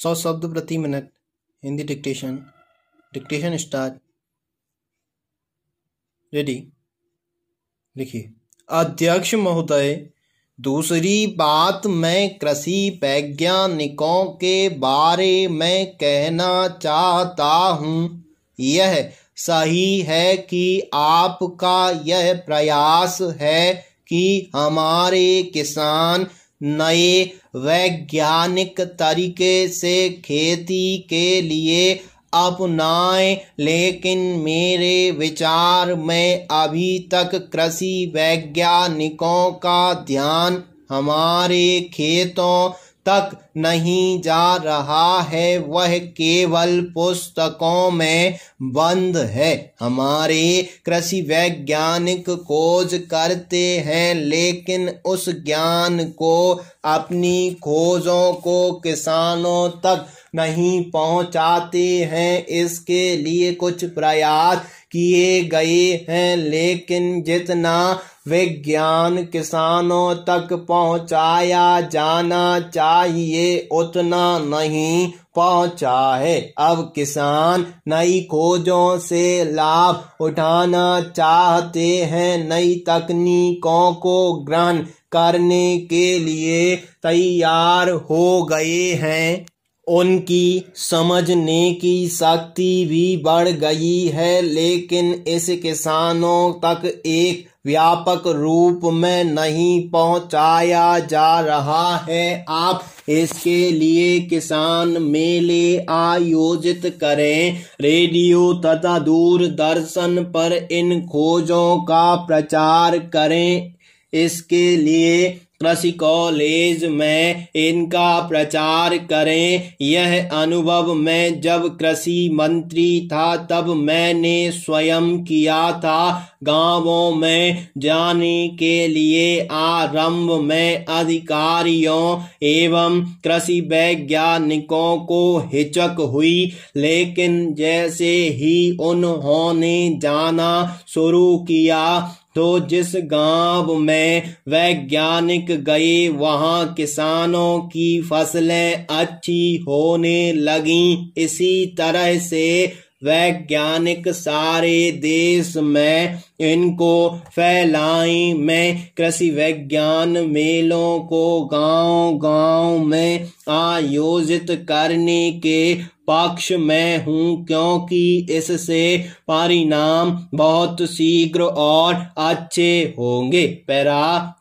100 शब्द प्रति minute Hindi dictation. Dictation start. Ready. लिखिए। अध्यक्ष महोदय, दूसरी बात मैं कृषि वैज्ञानिकों के बारे में कहना चाहता हूँ। यह सही है कि आपका यह प्रयास है कि हमारे किसान नए वैज्ञानिक तरीके से खेती के लिए अपनाएं, लेकिन मेरे विचार में अभी तक कृषि वैज्ञानिकों का ध्यान हमारे खेतों तक नहीं जा रहा है, वह केवल पुस्तकों में बंद है। हमारे कृषि वैज्ञानिक खोज करते हैं, लेकिन उस ज्ञान को, अपनी खोजों को किसानों तक नहीं पहुंचाते हैं। इसके लिए कुछ प्रयास किए गए हैं, लेकिन जितना विज्ञान किसानों तक पहुंचाया जाना चाहिए उतना नहीं पहुंचा है। अब किसान नई खोजों से लाभ उठाना चाहते हैं, नई तकनीकों को ग्रहण करने के लिए तैयार हो गए हैं। उनकी समझने की शक्ति भी बढ़ गई है, लेकिन इस किसानों तक एक व्यापक रूप में नहीं पहुंचाया जा रहा है। आप इसके लिए किसान मेले आयोजित करें, रेडियो तथा दूरदर्शन पर इन खोजों का प्रचार करें। इसके लिए कृषि कॉलेज में इनका प्रचार करें। यह अनुभव मैं जब कृषि मंत्री था तब मैंने स्वयं किया था। गांवों में जाने के लिए आरंभ में अधिकारियों एवं कृषि वैज्ञानिकों को हिचक हुई, लेकिन जैसे ही उन्होंने जाना शुरू किया तो जिस गांव में वैज्ञानिक गए वहां किसानों की फसलें अच्छी होने लगीं। इसी तरह से वैज्ञानिक सारे देश में इनको फैलाएं। मैं कृषि विज्ञान मेलों को गांव-गांव में आयोजित करने के पक्ष में हूँ, क्योंकि इससे परिणाम बहुत शीघ्र और अच्छे होंगे।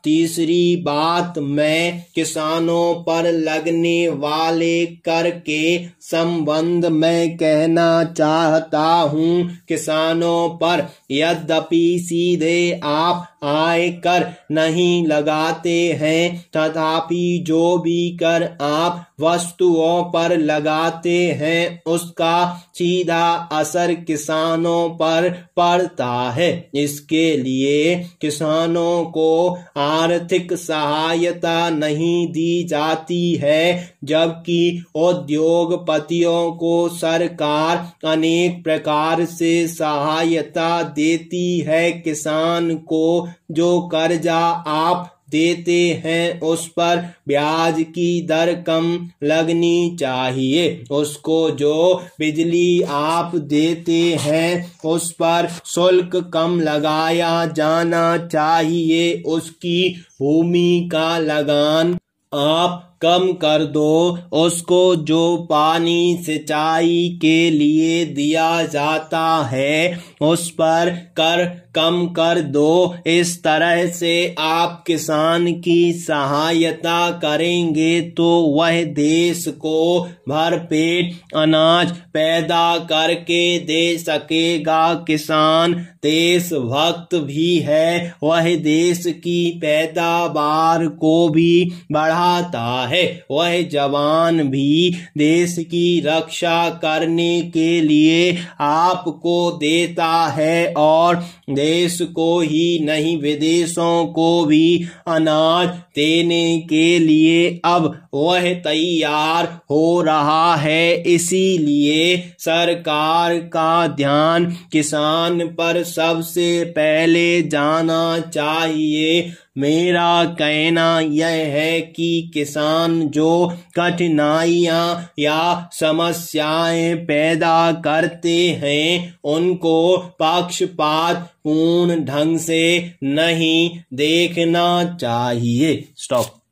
तीसरी बात, मैं किसानों पर लगने वाले कर के संबंध में कहना चाहता हूँ। किसानों पर यद्यपि सीधे आप आय कर नहीं लगाते हैं, तथापि जो भी कर आप वस्तुओं पर लगाते हैं उसका सीधा असर किसानों पर पड़ता है। इसके लिए किसानों को आर्थिक सहायता नहीं दी जाती है, जबकि उद्योगपतियों को सरकार अनेक प्रकार से सहायता देती है। किसान को जो कर्जा आप देते हैं उस पर ब्याज की दर कम लगनी चाहिए। उसको जो बिजली आप देते हैं उस पर शुल्क कम लगाया जाना चाहिए। उसकी भूमि का लगान आप कम कर दो। उसको जो पानी सिंचाई के लिए दिया जाता है उस पर कर कम कर दो। इस तरह से आप किसान की सहायता करेंगे तो वह देश को भरपेट अनाज पैदा करके दे सकेगा। किसान देशभक्त भी है, वह देश की पैदावार को भी बढ़ाता है। वह जवान भी देश की रक्षा करने के लिए आपको देता है और देश को ही नहीं विदेशों को भी अनाज देने के लिए अब वह तैयार हो रहा है। इसीलिए सरकार का ध्यान किसान पर सबसे पहले जाना चाहिए। मेरा कहना यह है कि किसान जो कठिनाइयाँ या समस्याएं पैदा करते हैं उनको पक्षपात पूर्ण ढंग से नहीं देखना चाहिए। स्टॉप।